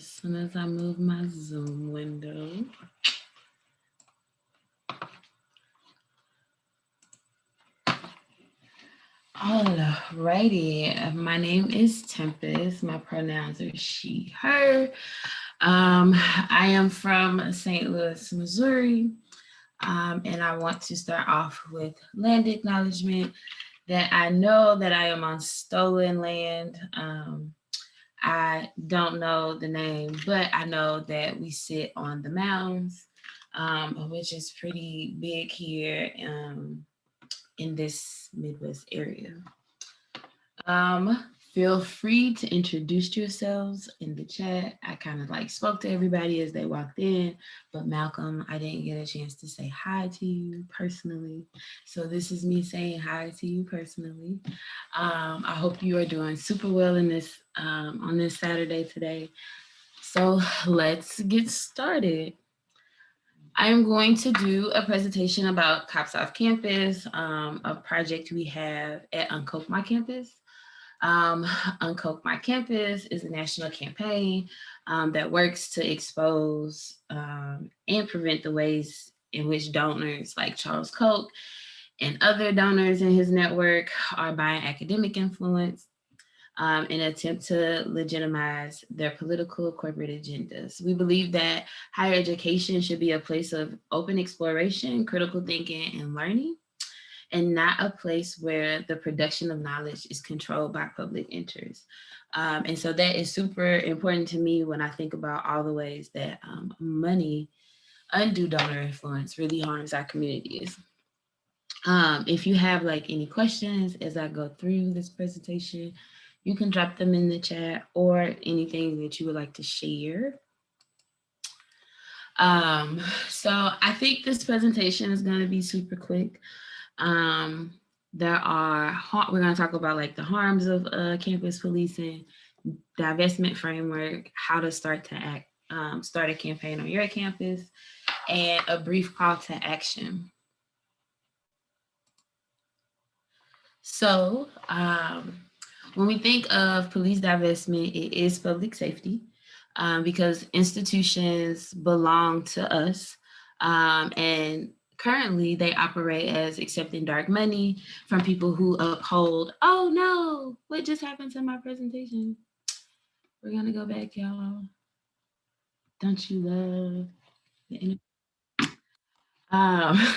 as soon as I move my Zoom window. Alrighty, my name is Tempest. My pronouns are she, her. I am from St. Louis, Missouri, and I want to start off with land acknowledgement that I know that I am on stolen land. I don't know the name, but I know that we sit on the mounds, which is pretty big here in this Midwest area. Feel free to introduce yourselves in the chat. I kind of like spoke to everybody as they walked in, but Malcolm, I didn't get a chance to say hi to you personally. So this is me saying hi to you personally. I hope you are doing super well in this on this Saturday today. So let's get started. I'm going to do a presentation about Cops Off Campus, a project we have at UnKoch My Campus. UnKoch My Campus is a national campaign that works to expose and prevent the ways in which donors like Charles Koch and other donors in his network are buying academic influence in an attempt to legitimize their political corporate agendas. We believe that higher education should be a place of open exploration, critical thinking, and learning, and not a place where the production of knowledge is controlled by public interest. And so that is super important to me when I think about all the ways that money, undue donor influence, really harms our communities. If you have like any questions as I go through this presentation, you can drop them in the chat or anything that you would like to share. So I think this presentation is going to be super quick. We're going to talk about like the harms of campus policing, divestment framework, how to start a campaign on your campus, and a brief call to action. So when we think of police divestment, it is public safety because institutions belong to us, and currently they operate as accepting dark money from people who uphold, oh no, what just happened to my presentation? We're gonna go back, y'all. Don't you love the internet?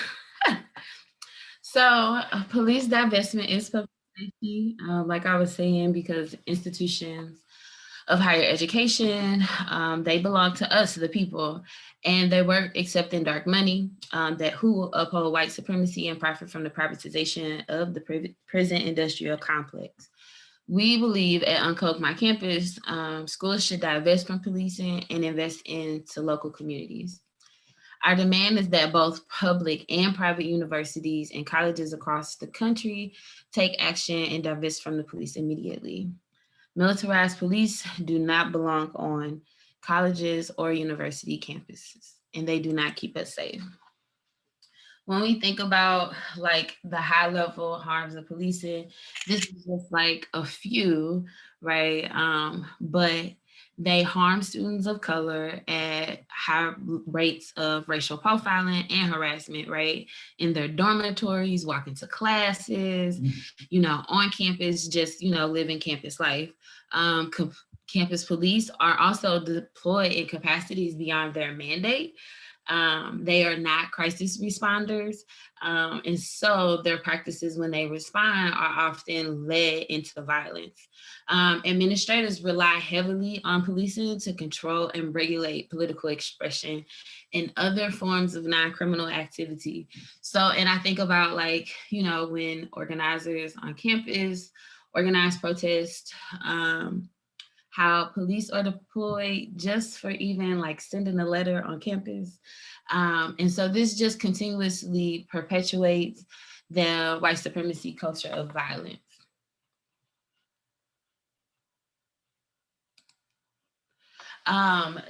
So police divestment is public safety, like I was saying, because institutions of higher education, they belong to us, the people, and they work accepting dark money that who uphold white supremacy and profit from the privatization of the prison industrial complex. We believe at UnKoch My Campus, schools should divest from policing and invest into local communities. Our demand is that both public and private universities and colleges across the country take action and divest from the police immediately. Militarized police do not belong on colleges or university campuses, and they do not keep us safe. When we think about like the high level harms of policing, this is just like a few, right? But they harm students of color at high rates of racial profiling and harassment, right? In their dormitories, walking to classes, on campus, just, living campus life. Campus police are also deployed in capacities beyond their mandate. They are not crisis responders. And so their practices when they respond are often led into violence. Administrators rely heavily on policing to control and regulate political expression and other forms of non-criminal activity. So, and I think about like, when organizers on campus organize protests, how police are deployed just for even like sending a letter on campus. And so this just continuously perpetuates the white supremacy culture of violence.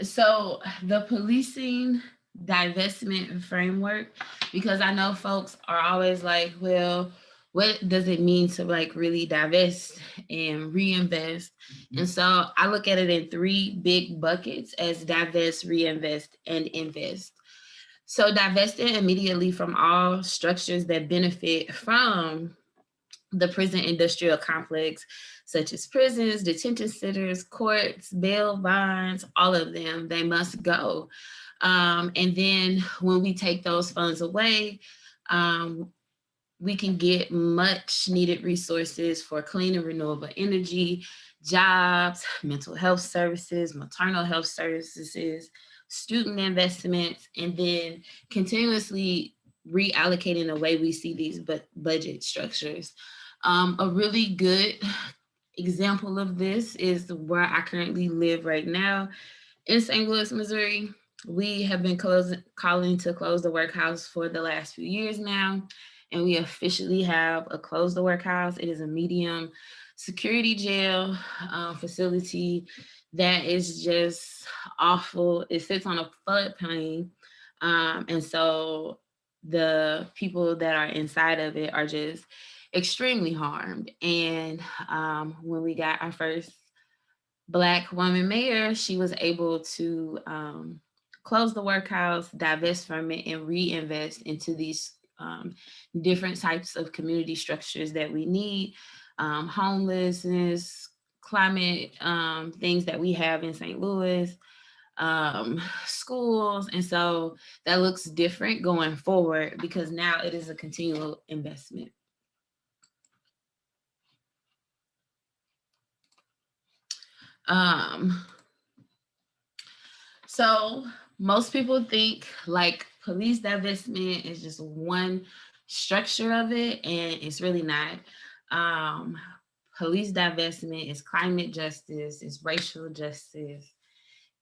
So the policing divestment framework, because I know folks are always like, well, what does it mean to like really divest and reinvest? And so I look at it in three big buckets as divest, reinvest, and invest. So divesting immediately from all structures that benefit from the prison industrial complex, such as prisons, detention centers, courts, bail bonds, all of them, they must go. And then when we take those funds away, um, we can get much needed resources for clean and renewable energy, jobs, mental health services, maternal health services, student investments, and then continuously reallocating the way we see these budget structures. A really good example of this is where I currently live right now in St. Louis, Missouri. We have been calling to close the workhouse for the last few years now, and we officially have a close the workhouse. It is a medium security jail facility that is just awful. It sits on a floodplain, and so the people that are inside of it are just extremely harmed. And when we got our first Black woman mayor, she was able to close the workhouse, divest from it, and reinvest into these different types of community structures that we need, homelessness, climate things that we have in St. Louis, schools. And so that looks different going forward because now it is a continual investment. So most people think like police divestment is just one structure of it, and it's really not. Um, Police divestment is climate justice, it's racial justice,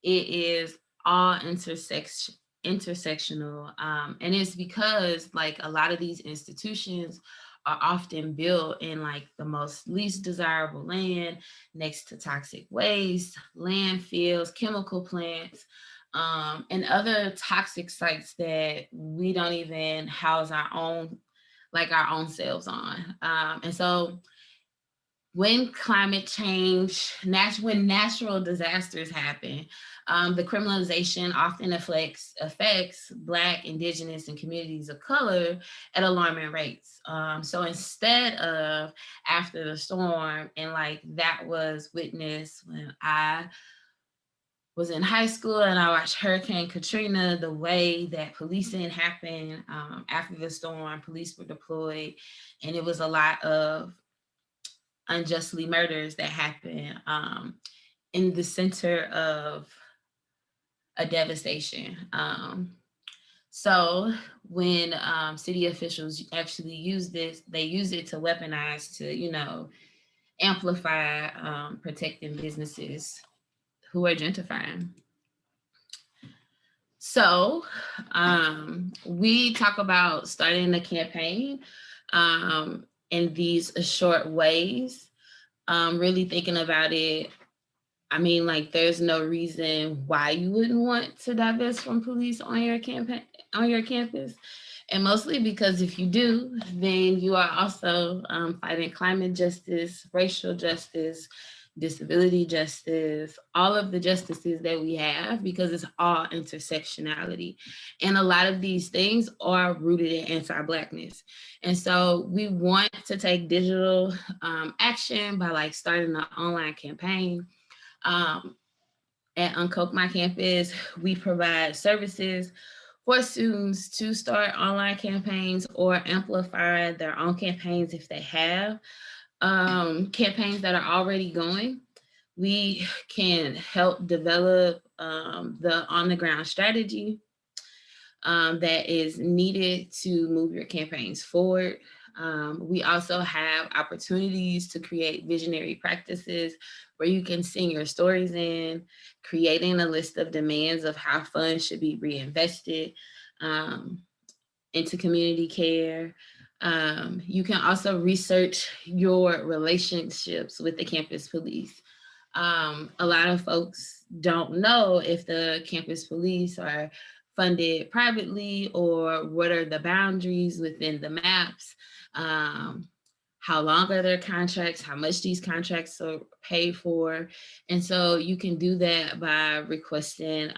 it is all intersectional, and it's because like a lot of these institutions are often built in like the most least desirable land next to toxic waste, landfills, chemical plants, and other toxic sites that we don't even house our own selves on. And so when climate change, when natural disasters happen, the criminalization often affects Black, Indigenous, and communities of color at alarming rates. So instead of after the storm, and like that was witnessed when I was in high school and I watched Hurricane Katrina, the way that policing happened after the storm, police were deployed, and it was a lot of unjustly murders that happen in the center of a devastation. So when city officials actually use this, they use it to weaponize to, amplify protecting businesses who are gentrifying. So we talk about starting a campaign in these short ways, really thinking about it. I mean, like, there's no reason why you wouldn't want to divest from police on your campus. And mostly because if you do, then you are also fighting climate justice, racial justice, disability justice, all of the justices that we have, because it's all intersectionality. And a lot of these things are rooted in anti-Blackness. And so we want to take digital action by like starting an online campaign. At UnKoch My Campus, we provide services for students to start online campaigns or amplify their own campaigns if they have campaigns that are already going. We can help develop the on-the-ground strategy that is needed to move your campaigns forward. We also have opportunities to create visionary practices where you can sing your stories in, creating a list of demands of how funds should be reinvested into community care. You can also research your relationships with the campus police. A lot of folks don't know if the campus police are funded privately or what are the boundaries within the maps. how long are their contracts, how much these contracts are paid for. And so you can do that by requesting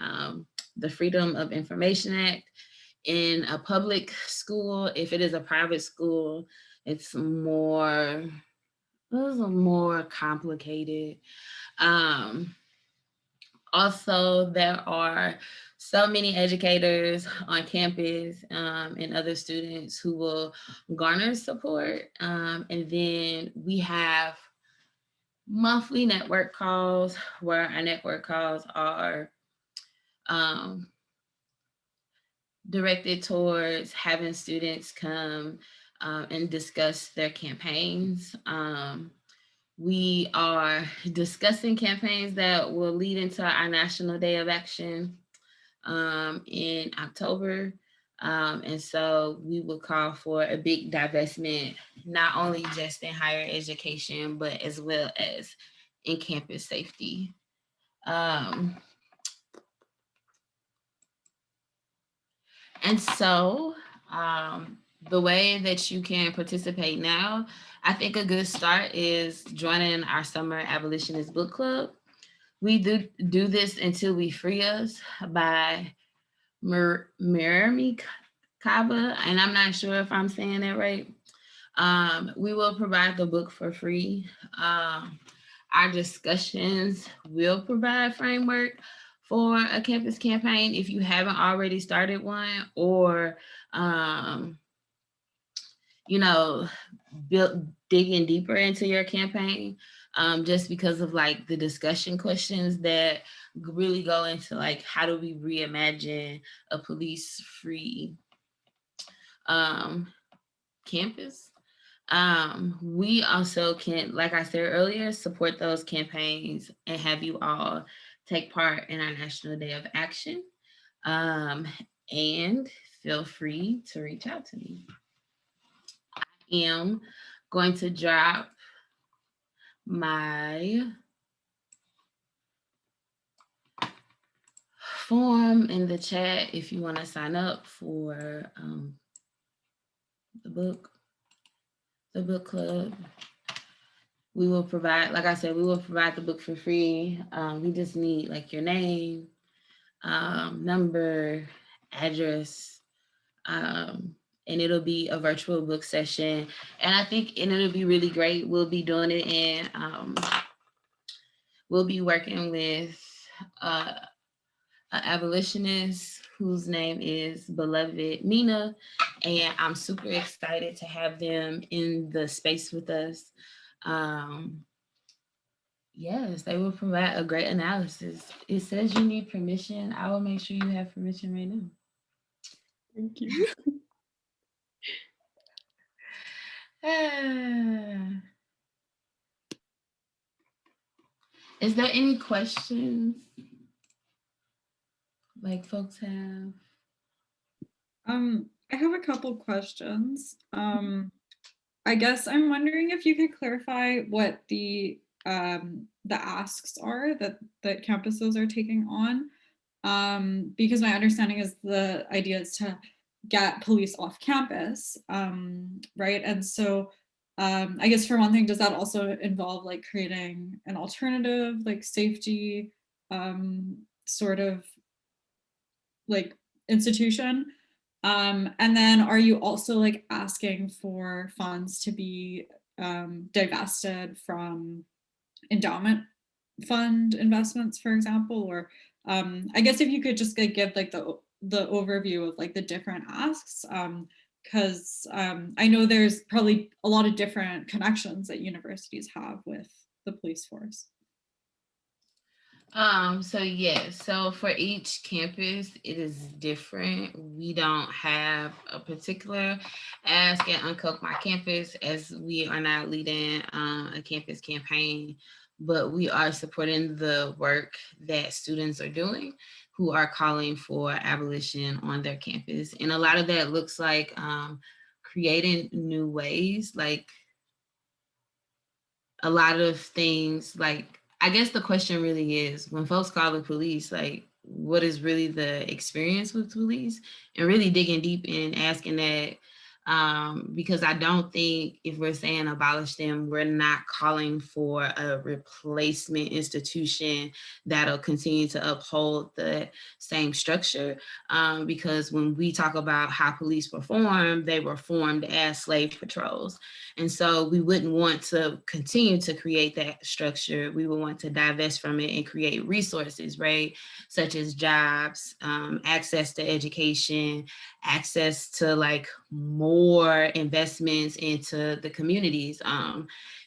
the Freedom of Information Act. In a public school, if it is a private school, it's more complicated. Also, there are so many educators on campus and other students who will garner support. And then we have monthly network calls, where our network calls are directed towards having students come and discuss their campaigns. We are discussing campaigns that will lead into our National Day of Action in October. And so we will call for a big divestment, not only just in higher education, but as well as in campus safety. And so the way that you can participate now, I think a good start is joining our summer Abolitionist book club. We do this until we free us by Marami Kaba, and I'm not sure if I'm saying that right. We will provide the book for free. Our discussions will provide framework for a campus campaign if you haven't already started one, or digging deeper into your campaign, just because of like the discussion questions that really go into like, how do we reimagine a police-free campus? We also can, like I said earlier, support those campaigns and have you all take part in our National Day of Action. And feel free to reach out to me. I am going to drop my form in the chat if you want to sign up for the book club. We will provide, like I said, we will provide the book for free. We just need like your name, number, address, and it'll be a virtual book session. And I think it'll be really great. We'll be doing it in, we'll be working with an abolitionist whose name is Beloved Mina, and I'm super excited to have them in the space with us. Yes, they will provide a great analysis. It says you need permission. I will make sure you have permission right now. Thank you. Is there any questions like folks have? I have a couple questions. I guess I'm wondering if you could clarify what the asks are that campuses are taking on, because my understanding is the idea is to get police off campus, right? And so I guess for one thing, does that also involve like creating an alternative, like safety sort of like institution? And then are you also like asking for funds to be divested from endowment fund investments, for example? Or I guess if you could just like, give like the overview of like the different asks, because I know there's probably a lot of different connections that universities have with the police force. So yes, so for each campus, it is different. We don't have a particular ask at UnKoch My Campus, as we are not leading a campus campaign, but we are supporting the work that students are doing who are calling for abolition on their campus. And a lot of that looks like creating new ways, like a lot of things, like, I guess the question really is, when folks call the police, like, what is really the experience with police? And really digging deep and asking that Because I don't think if we're saying abolish them, we're not calling for a replacement institution that'll continue to uphold the same structure. Because when we talk about how police were formed, they were formed as slave patrols. And so we wouldn't want to continue to create that structure. We would want to divest from it and create resources, right? Such as jobs, access to education, access to like more investments into the communities.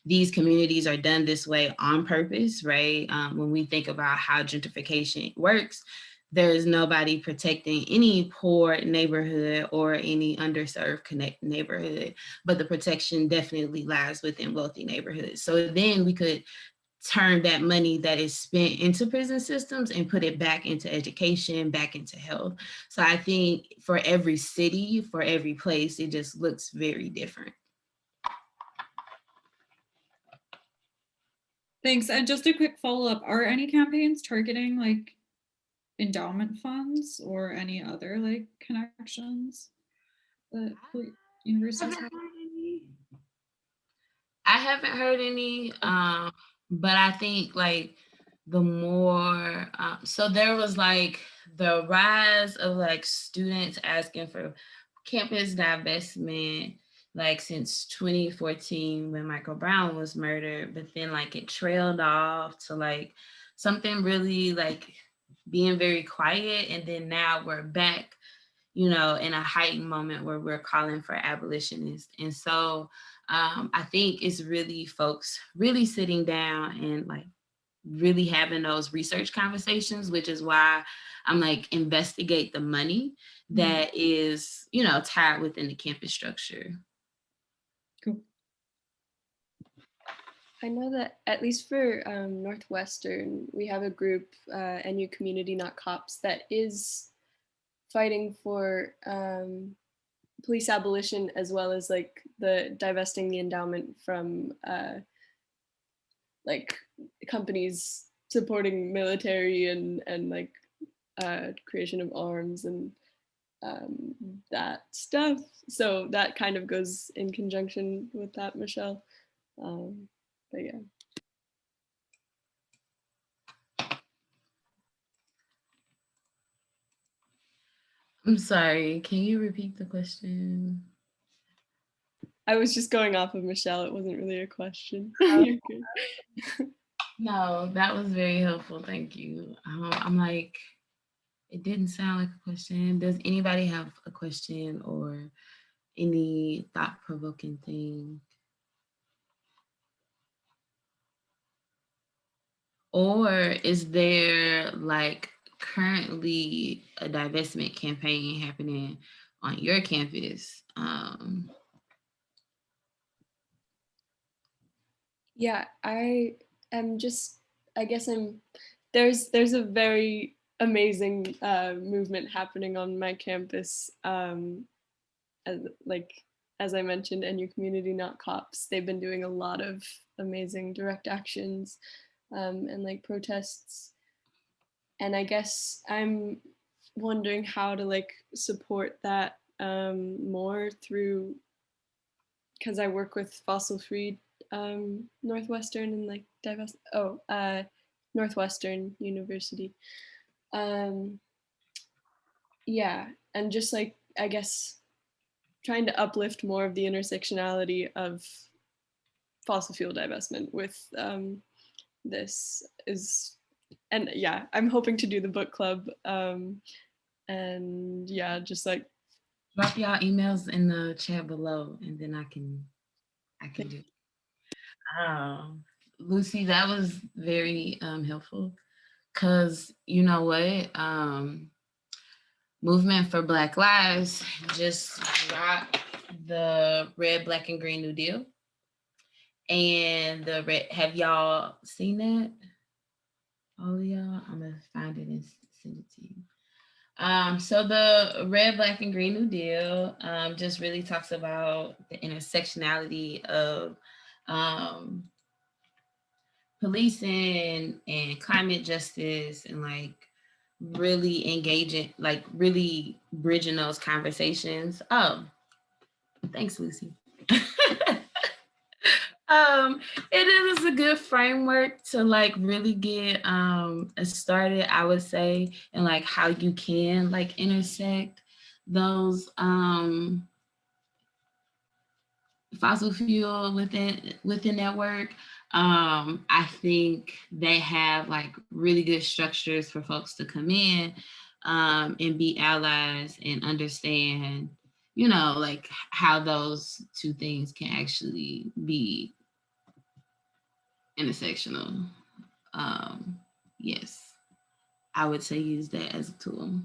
These communities are done this way on purpose, right? When we think about how gentrification works, there is nobody protecting any poor neighborhood or any underserved neighborhood, but the protection definitely lies within wealthy neighborhoods. So then we could turn that money that is spent into prison systems and put it back into education, back into health. So I think for every city, for every place, it just looks very different. Thanks. And just a quick follow-up. Are any campaigns targeting like endowment funds or any other like connections that universities have? I haven't heard any, but I think like the more, so there was like the rise of like students asking for campus divestment, like since 2014 when Michael Brown was murdered, but then like it trailed off to like something really like being very quiet. And then now we're back, you know, in a heightened moment where we're calling for abolitionists. And so I think it's really folks really sitting down and like really having those research conversations, which is why I'm like, investigate the money that is, you know, tied within the campus structure. Cool. I know that at least for Northwestern, we have a group, NU Community Not Cops, that is fighting for police abolition as well as like the divesting the endowment from like companies supporting military and like creation of arms and that stuff. So that kind of goes in conjunction with that, Michelle. But yeah. I'm sorry, can you repeat the question? I was just going off of Michelle. It wasn't really a question. No, that was very helpful. Thank you. I'm like, it didn't sound like a question. Does anybody have a question or any thought-provoking thing? Or is there like currently a divestment campaign happening on your campus? Yeah, I am just, I guess there's a very amazing movement happening on my campus. As, like, as I mentioned, NU Community Not Cops, they've been doing a lot of amazing direct actions and like protests. And I guess I'm wondering how to like support that more through, because I work with fossil free Northwestern and like Northwestern University. Yeah, and just like I guess trying to uplift more of the intersectionality of fossil fuel divestment with this is, and yeah, I'm hoping to do the book club, and yeah, just like Drop y'all emails in the chat below, and then I can do. Lucy, that was very helpful. Cause you know what? Movement for Black Lives just dropped the Red, Black, and Green New Deal. And the red, have y'all seen that? All of y'all? I'm gonna find it and send it to you. So the Red, Black, and Green New Deal just really talks about the intersectionality of policing and climate justice and like really engaging, like really bridging those conversations. Oh, Thanks, Lucy. It is a good framework to like really get started, I would say, and like how you can like intersect those fossil fuel within that work. I think they have like really good structures for folks to come in and be allies and understand, you know, like how those two things can actually be intersectional. Yes, I would say use that as a tool.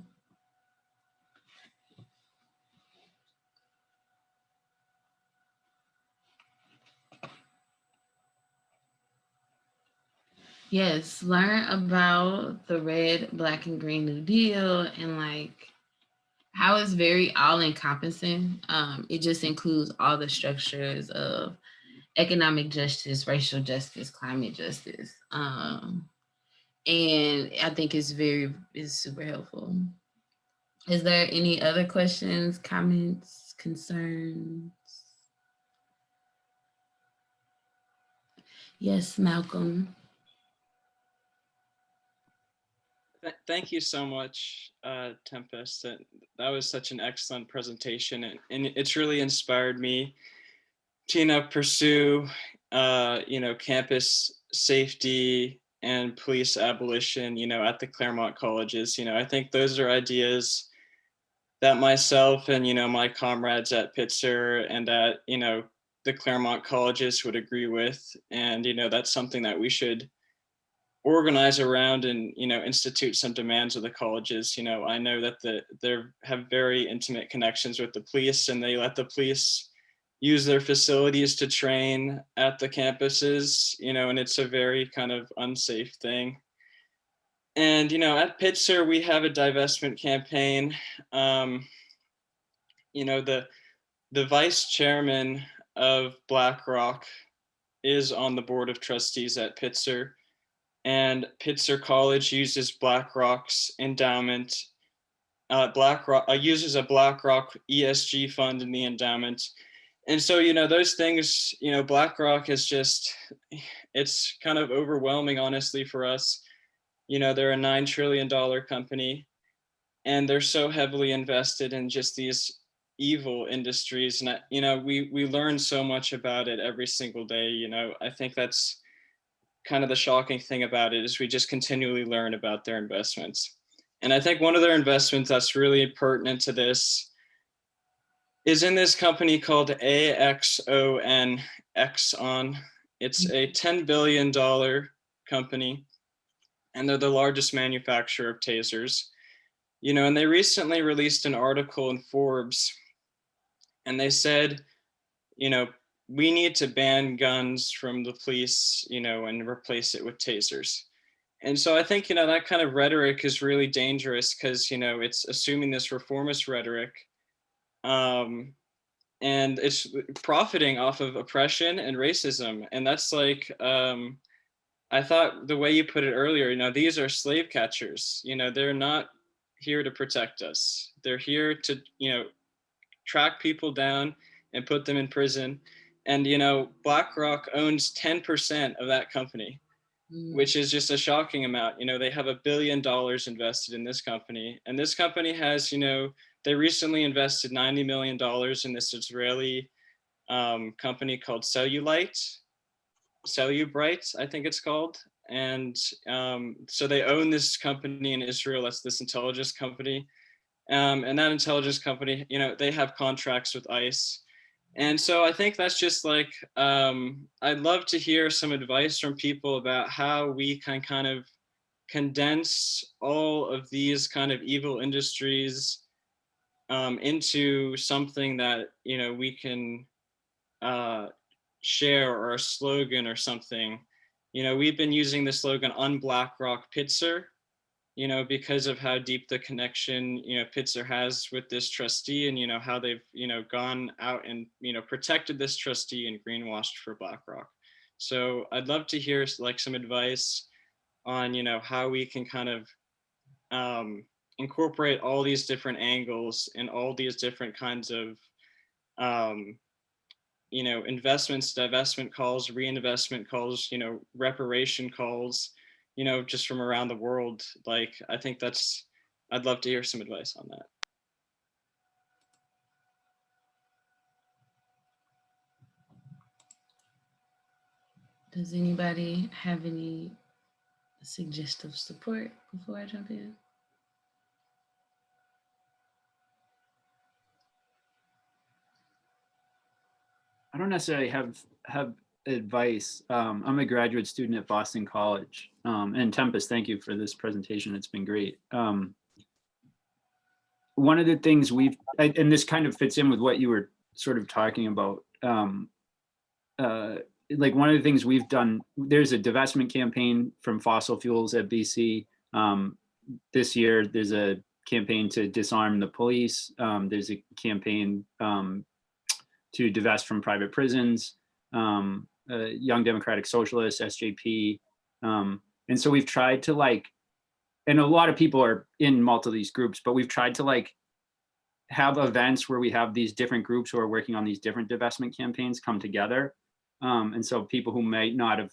Yes, learn about the red, black, and green New Deal and like how it's very all encompassing. It just includes all the structures of economic justice, racial justice, climate justice. And I think is super helpful. Is there any other questions, comments, concerns? Yes, Malcolm. Thank you so much, Tempest. That was such an excellent presentation, and it's really inspired me to, pursue, campus safety and police abolition, at the Claremont colleges. I think those are ideas that myself and, my comrades at Pitzer and at, the Claremont colleges would agree with. And, that's something that we should organize around and, institute some demands of the colleges. I know that they have very intimate connections with the police, and they let the police use their facilities to train at the campuses, and it's a very kind of unsafe thing. And, at Pitzer, we have a divestment campaign. The vice chairman of BlackRock is on the board of trustees at Pitzer, and Pitzer College uses BlackRock's endowment. BlackRock uses a BlackRock ESG fund in the endowment. And so, those things, BlackRock is just, it's kind of overwhelming, honestly, for us. They're a $9 trillion company, and they're so heavily invested in just these evil industries. And, we learn so much about it every single day. I think that's kind of the shocking thing about it, is we just continually learn about their investments. And I think one of their investments that's really pertinent to this is in this company called AXON, Exxon. It's a $10 billion company, and they're the largest manufacturer of tasers. And they recently released an article in Forbes, and they said, we need to ban guns from the police, and replace it with tasers. And so I think, that kind of rhetoric is really dangerous, because, it's assuming this reformist rhetoric, and it's profiting off of oppression and racism. And that's like, I thought the way you put it earlier, these are slave catchers. They're not here to protect us. They're here to, track people down and put them in prison. And, BlackRock owns 10% of that company, which is just a shocking amount. They have $1 billion invested in this company. And this company has, they recently invested $90 million in this Israeli company called Cellubrite, I think it's called. And so they own this company in Israel. That's this intelligence company. And that intelligence company, they have contracts with ICE. And so I think that's just like, I'd love to hear some advice from people about how we can kind of condense all of these kind of evil industries into something that, we can share, or a slogan or something. We've been using the slogan "UnBlackRock Pitzer," because of how deep the connection, Pitzer has with this trustee, and, how they've, gone out and, protected this trustee and greenwashed for BlackRock. So I'd love to hear like some advice on, how we can kind of incorporate all these different angles and all these different kinds of investments, divestment calls, reinvestment calls, reparation calls, just from around the world. Like, I think I'd love to hear some advice on that. Does anybody have any suggestive support before I jump in? I don't necessarily have advice. I'm a graduate student at Boston College. And Tempest, thank you for this presentation. It's been great. One of the things and this kind of fits in with what you were sort of talking about. Like one of the things we've done, there's a divestment campaign from fossil fuels at BC. This year, there's a campaign to disarm the police. There's a campaign to divest from private prisons, Young Democratic Socialists, SJP. And so we've tried to and a lot of people are in multiple of these groups, but we've tried to have events where we have these different groups who are working on these different divestment campaigns come together. And so people who might not have,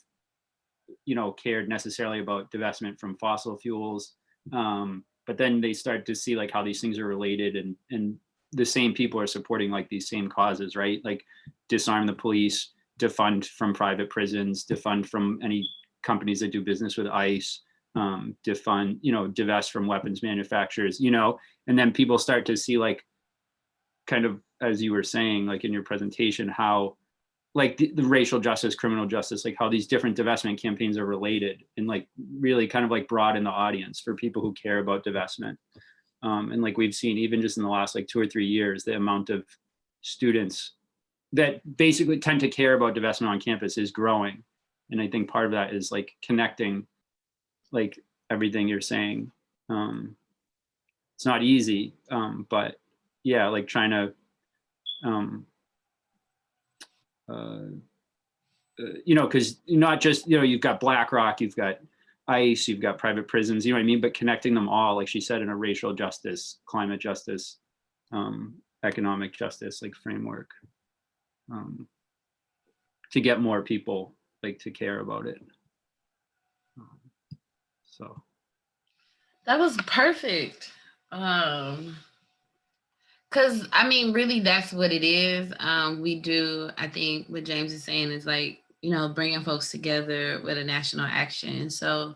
cared necessarily about divestment from fossil fuels, but then they start to see how these things are related, and the same people are supporting these same causes, right? Like disarm the police, defund from private prisons, defund from any companies that do business with ICE, defund, divest from weapons manufacturers, and then people start to see kind of, as you were saying, in your presentation, how the racial justice, criminal justice, how these different divestment campaigns are related, and really kind of broaden the audience for people who care about divestment. And we've seen even just in the last 2 or 3 years, the amount of students that basically tend to care about divestment on campus is growing. And I think part of that is connecting everything you're saying. It's not easy, but yeah, trying to, because not just, you've got BlackRock, you've got ICE, you've got private prisons, you know what I mean? But connecting them all, like she said, in a racial justice, climate justice, economic justice, framework, to get more people to care about it. So. That was perfect. Because I mean, really, that's what it is. We do, I think what James is saying is bringing folks together with a national action. So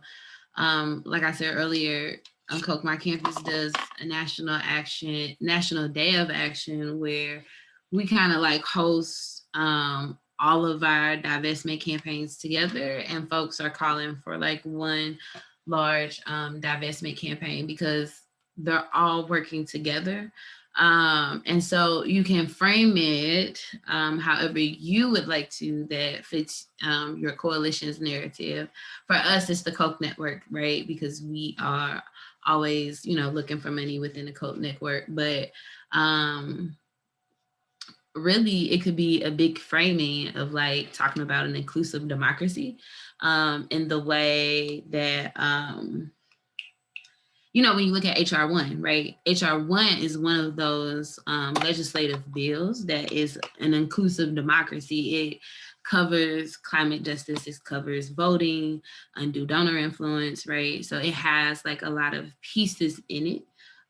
like I said earlier, UnKoch My Campus does a national day of action where we kind of host all of our divestment campaigns together, and folks are calling for one large divestment campaign because they're all working together. And so you can frame it however you would like to that fits your coalition's narrative. For us, it's the Koch network, right? Because we are always, looking for money within the Koch network. But really, it could be a big framing of talking about an inclusive democracy in the way that when you look at HR 1, right? HR 1 is one of those legislative bills that is an inclusive democracy. It covers climate justice, it covers voting, undue donor influence, right? So it has a lot of pieces in it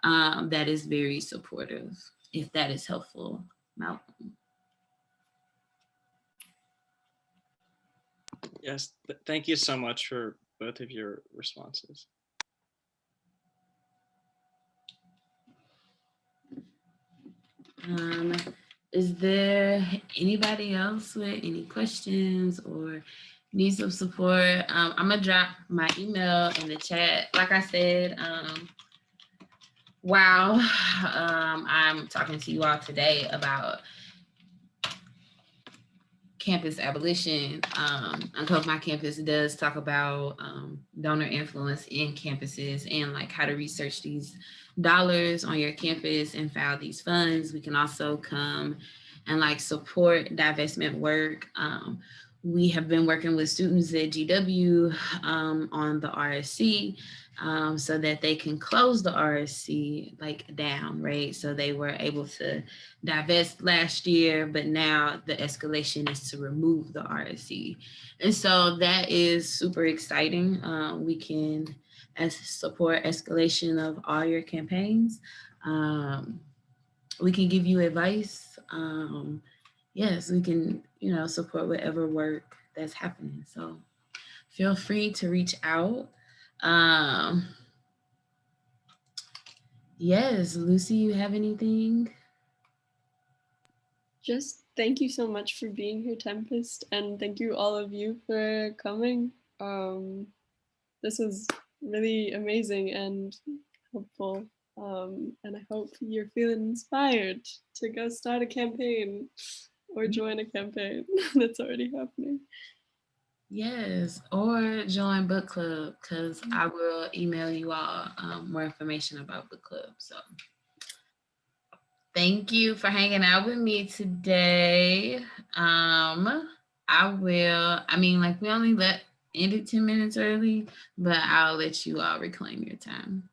that is very supportive, if that is helpful, Malcolm. Yes, thank you so much for both of your responses. Is there anybody else with any questions or needs of support? I'm gonna drop my email in the chat. Like I said, while I'm talking to you all today about campus abolition, UnKoch My Campus does talk about donor influence in campuses and how to research these dollars on your campus and file these funds. We can also come and support divestment work. we have been working with students at GW on the RSC so that they can close the RSC like down, right? So they were able to divest last year, but now the escalation is to remove the RSC. And so that is super exciting. We can support escalation of all your campaigns. We can give you advice. Yes, we can, support whatever work that's happening. So feel free to reach out. Yes, Lucy, you have anything? Just thank you so much for being here, Tempest, and thank you all of you for coming. This was really amazing and helpful. And I hope you're feeling inspired to go start a campaign or join a campaign that's already happening. Yes, or join book club, because I will email you all more information about book club. So thank you for hanging out with me today. We only ended 10 minutes early, but I'll let you all reclaim your time.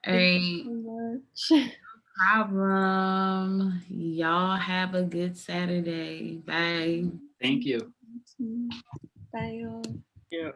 All right. Thank you so much. Problem. Y'all have a good Saturday. Bye. Thank you. Bye, y'all. Yeah.